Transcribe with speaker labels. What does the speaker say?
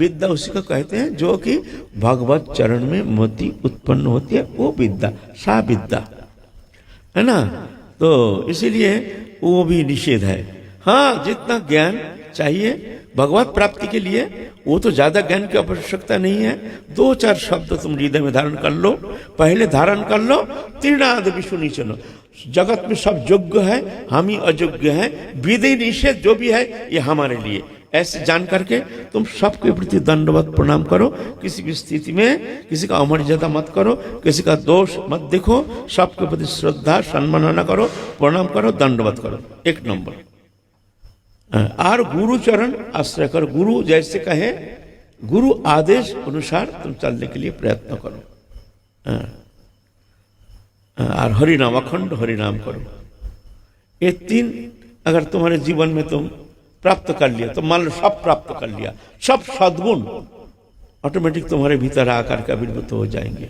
Speaker 1: विद्या उसी को कहते हैं जो कि भगवत चरण में मति उत्पन्न होती है, वो विद्या, सा विद्या है ना। तो इसीलिए वो भी निषेध है। हाँ, जितना ज्ञान चाहिए भगवत प्राप्ति के लिए वो तो ज्यादा ज्ञान की आवश्यकता नहीं है। 2-4 शब्द तुम हृदय में धारण कर लो, पहले धारण कर लो, तीर्णाद विष्णु चलो। जगत में सब योग्य है, हम ही अयोग्य हैं, विधि निषेध जो भी है ये हमारे लिए, ऐसे जान करके तुम सबके प्रति दंडवत प्रणाम करो। किसी भी स्थिति में किसी का अमर्यादा मत करो, किसी का दोष मत देखो, सबके प्रति श्रद्धा सम्मानना करो, प्रणाम करो, दंडवत करो। 1 नंबर। और गुरु चरण आश्रय करो, गुरु जैसे कहे, गुरु आदेश अनुसार तुम चलने के लिए प्रयत्न करो। और हरिनाम, अखंड हरिनाम करो। ये 3 अगर तुम्हारे जीवन में तुम प्राप्त कर लिया तो मान लो सब प्राप्त कर लिया, सब सद्गुण ऑटोमेटिक तुम्हारे भीतर आकर के आविर्भूत हो जाएंगे।